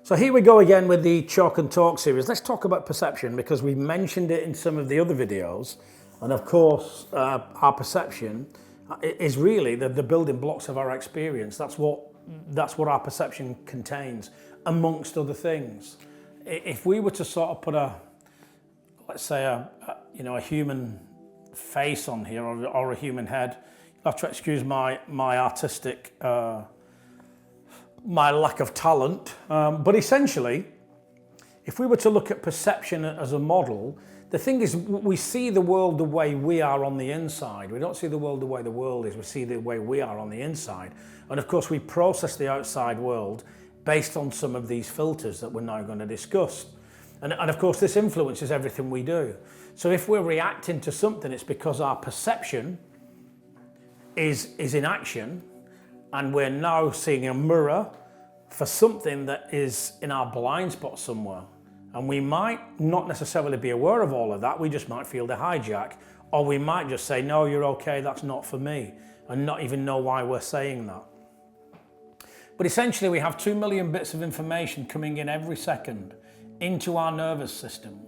So here we go again with the Chalk and Talk series. Let's talk about perception because we mentioned it in some of the other videos. And of course, our perception is really the building blocks of our experience. That's what our perception contains, amongst other things. If we were to sort of put let's say a human face on here or a human head, you'll have to excuse my artistic my lack of talent, but essentially, if we were to look at perception as a model, the thing is we see the world the way we are on the inside. We don't see the world the way the world is, we see the way we are on the inside. And of course we process the outside world based on some of these filters that we're now going to discuss. And of course this influences everything we do. So if we're reacting to something, it's because our perception is in action, and we're now seeing a mirror for something that is in our blind spot somewhere. And we might not necessarily be aware of all of that, we just might feel the hijack, or we might just say, no, you're okay, that's not for me, and not even know why we're saying that. But essentially we have 2 million bits of information coming in every second into our nervous system.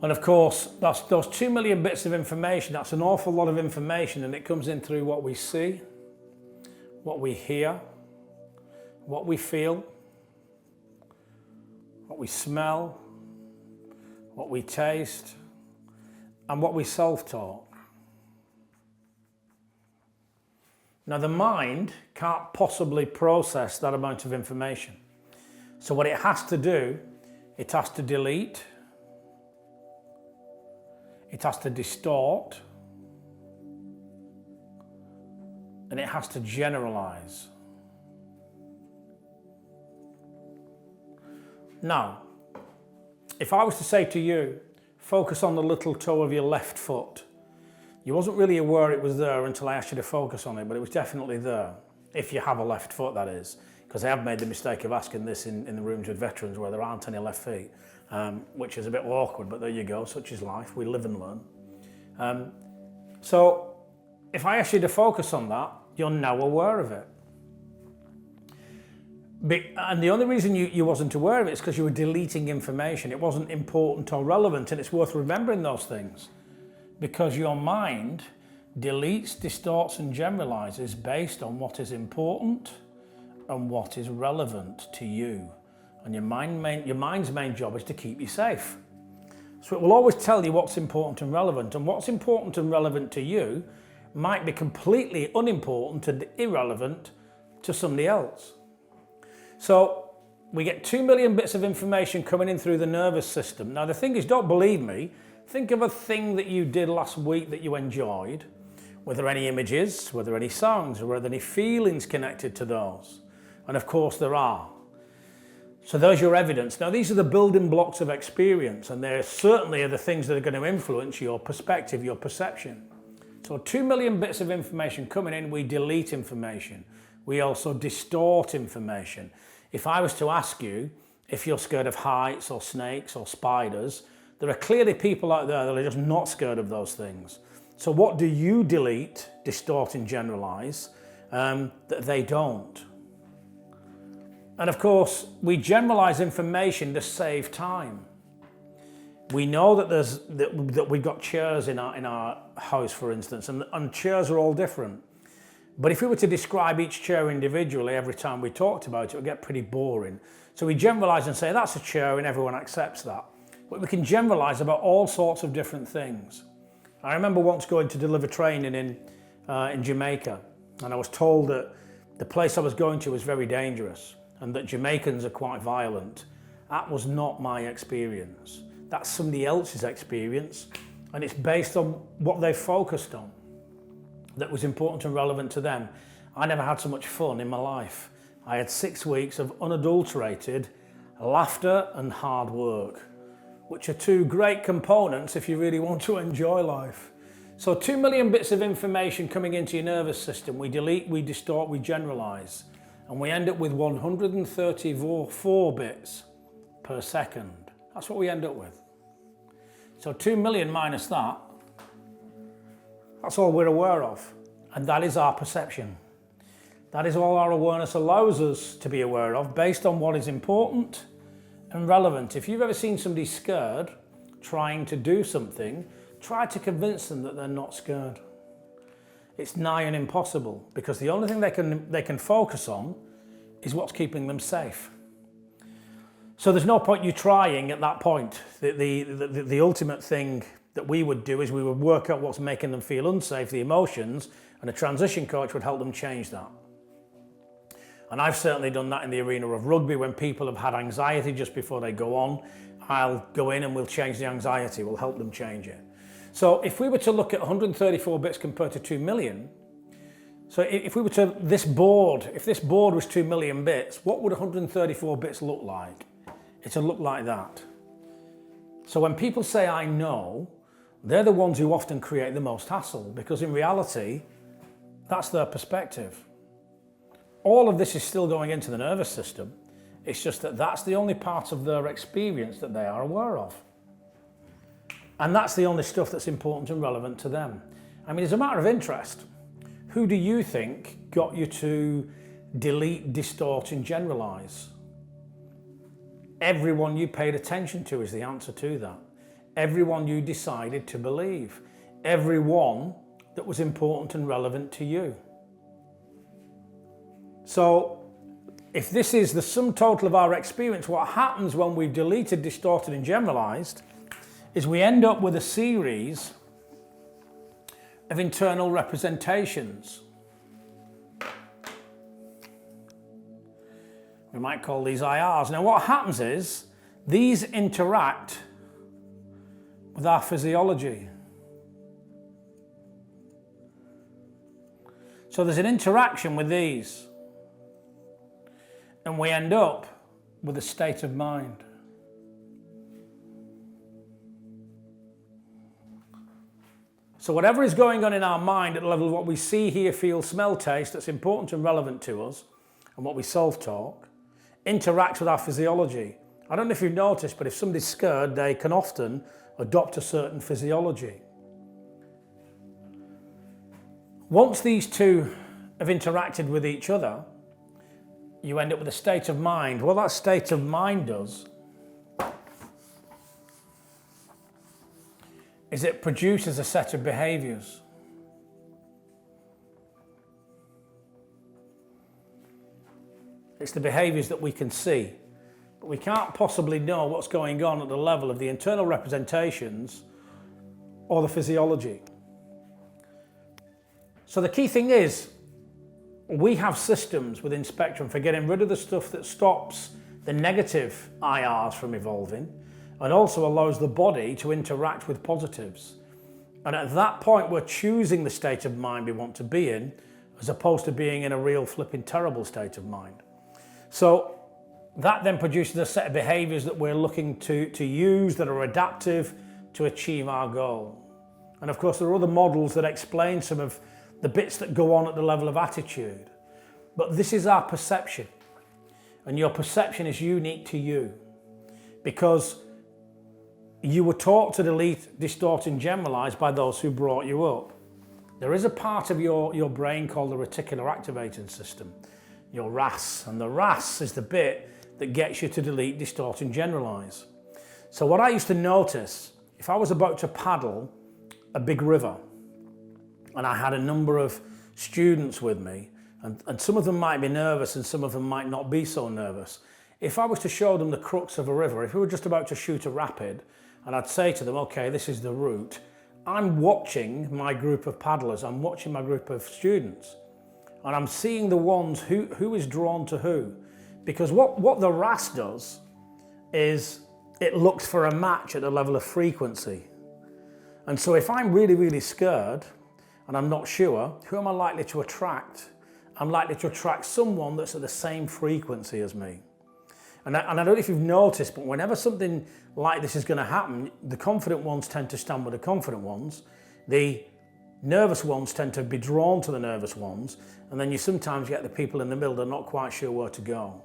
And of course, that's those 2 million bits of information, that's an awful lot of information, and it comes in through what we see, what we hear, what we feel, what we smell, what we taste, and what we self-talk. Now the mind can't possibly process that amount of information. So what it has to do, it has to delete, it has to distort, and it has to generalize. Now, if I was to say to you, focus on the little toe of your left foot, you wasn't really aware it was there until I asked you to focus on it, but it was definitely there. If you have a left foot, that is. Because I have made the mistake of asking this in the rooms with veterans where there aren't any left feet. Which is a bit awkward, but there you go, such is life, we live and learn. So if I ask you to focus on that, you're now aware of it. And the only reason you wasn't aware of it is because you were deleting information. It wasn't important or relevant, and it's worth remembering those things. Because your mind deletes, distorts and generalizes based on what is important and what is relevant to you. And your mind's main job is to keep you safe. So it will always tell you what's important and relevant, and what's important and relevant to you might be completely unimportant and irrelevant to somebody else. So we get 2 million bits of information coming in through the nervous system. Now the thing is, don't believe me, think of a thing that you did last week that you enjoyed. Were there any images, were there any songs, or were there any feelings connected to those? And of course there are. So there's your evidence. Now these are the building blocks of experience, and they certainly are the things that are going to influence your perspective, your perception. So 2 million bits of information coming in, we delete information. We also distort information. If I was to ask you if you're scared of heights or snakes or spiders, there are clearly people out there that are just not scared of those things. So what do you delete, distort and generalize that they don't? And of course, we generalize information to save time. We know that that we've got chairs in our house, for instance, and chairs are all different. But if we were to describe each chair individually every time we talked about it, it would get pretty boring. So we generalize and say that's a chair and everyone accepts that. But we can generalize about all sorts of different things. I remember once going to deliver training in Jamaica, and I was told that the place I was going to was very dangerous, and that Jamaicans are quite violent. That was not my experience. That's somebody else's experience, and it's based on what they focused on that was important and relevant to them. I never had so much fun in my life. I had 6 weeks of unadulterated laughter and hard work, which are two great components if you really want to enjoy life. So 2 million bits of information coming into your nervous system, we delete, we distort, we generalize. And we end up with 134 bits per second. That's what we end up with. So 2 million minus that, that's all we're aware of. And that is our perception. That is all our awareness allows us to be aware of, based on what is important and relevant. If you've ever seen somebody scared trying to do something, try to convince them that they're not scared. It's nigh and impossible, because the only thing they can focus on is what's keeping them safe. So there's no point you trying at that point. The ultimate thing that we would do is we would work out what's making them feel unsafe, the emotions, and a transition coach would help them change that. And I've certainly done that in the arena of rugby. When people have had anxiety just before they go on, I'll go in and we'll change the anxiety, we'll help them change it. So if we were to look at 134 bits compared to 2 million, so if we were to, if this board was 2 million bits, what would 134 bits look like? It'll look like that. So when people say I know, they're the ones who often create the most hassle, because in reality, that's their perspective. All of this is still going into the nervous system. It's just that that's the only part of their experience that they are aware of. And that's the only stuff that's important and relevant to them. I mean, as a matter of interest, who do you think got you to delete, distort, and generalize? Everyone you paid attention to is the answer to that. Everyone you decided to believe. Everyone that was important and relevant to you. So, if this is the sum total of our experience, what happens when we've deleted, distorted, and generalized is we end up with a series of internal representations. We might call these IRs. Now, what happens is these interact with our physiology. So there's an interaction with these. And we end up with a state of mind. So whatever is going on in our mind at the level of what we see, hear, feel, smell, taste, that's important and relevant to us, and what we self-talk, interacts with our physiology. I don't know if you've noticed, but if somebody's scared, they can often adopt a certain physiology. Once these two have interacted with each other, you end up with a state of mind. What that state of mind does is it produces a set of behaviours. It's the behaviours that we can see, but we can't possibly know what's going on at the level of the internal representations or the physiology. So the key thing is, we have systems within Spectrum for getting rid of the stuff that stops the negative IRs from evolving and also allows the body to interact with positives. And at that point, we're choosing the state of mind we want to be in, as opposed to being in a real flipping terrible state of mind. So that then produces a set of behaviors that we're looking to use that are adaptive to achieve our goal. And of course, there are other models that explain some of the bits that go on at the level of attitude. But this is our perception. And your perception is unique to you, because you were taught to delete, distort, and generalize by those who brought you up. There is a part of your brain called the reticular activating system, your RAS, and the RAS is the bit that gets you to delete, distort, and generalize. So what I used to notice, if I was about to paddle a big river, and I had a number of students with me, and some of them might be nervous and some of them might not be so nervous. If I was to show them the crux of a river, if we were just about to shoot a rapid, and I'd say to them, okay, this is the route, I'm watching my group of paddlers, I'm watching my group of students, and I'm seeing the ones who is drawn to who. Because what the RAS does is it looks for a match at the level of frequency. And so if I'm really, really scared, and I'm not sure, who am I likely to attract? I'm likely to attract someone that's at the same frequency as me. And I don't know if you've noticed, but whenever something like this is going to happen, the confident ones tend to stand with the confident ones. The nervous ones tend to be drawn to the nervous ones. And then you sometimes get the people in the middle that are not quite sure where to go.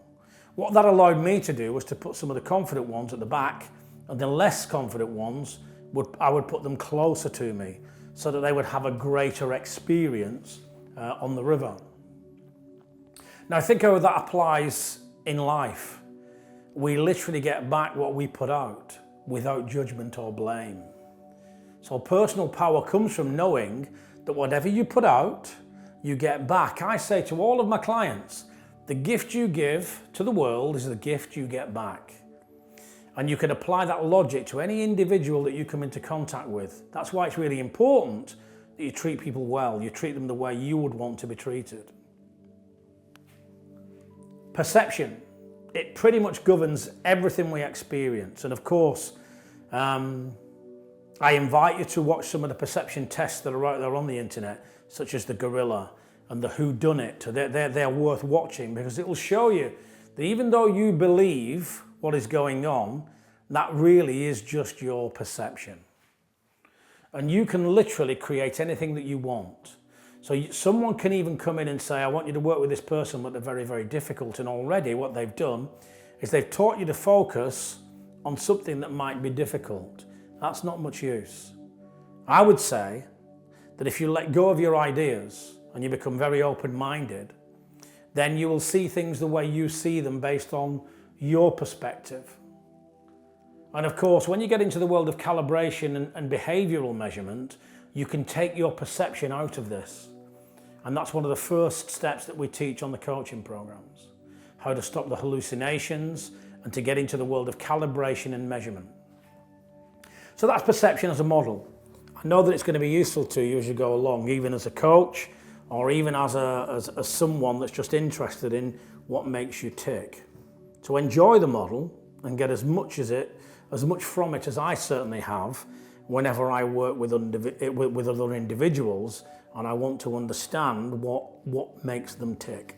What that allowed me to do was to put some of the confident ones at the back, and the less confident ones, I would put them closer to me, so that they would have a greater experience on the river. Now think how that applies in life. We literally get back what we put out without judgment or blame. So personal power comes from knowing that whatever you put out, you get back. I say to all of my clients, the gift you give to the world is the gift you get back. And you can apply that logic to any individual that you come into contact with. That's why it's really important that you treat people well. You treat them the way you would want to be treated. Perception. It pretty much governs everything we experience. And of course, I invite you to watch some of the perception tests that are out there on the internet, such as the Gorilla and the Whodunit. They're worth watching because it will show you that even though you believe what is going on, that really is just your perception. And you can literally create anything that you want. So someone can even come in and say, I want you to work with this person, but they're very, very difficult. And already what they've done is they've taught you to focus on something that might be difficult. That's not much use. I would say that if you let go of your ideas and you become very open-minded, then you will see things the way you see them based on your perspective. And of course, when you get into the world of calibration and behavioral measurement, you can take your perception out of this. And that's one of the first steps that we teach on the coaching programs. How to stop the hallucinations and to get into the world of calibration and measurement. So that's perception as a model. I know that it's going to be useful to you as you go along, even as a coach or even as someone that's just interested in what makes you tick. So enjoy the model and get as much from it as I certainly have whenever I work with other individuals and I want to understand what makes them tick.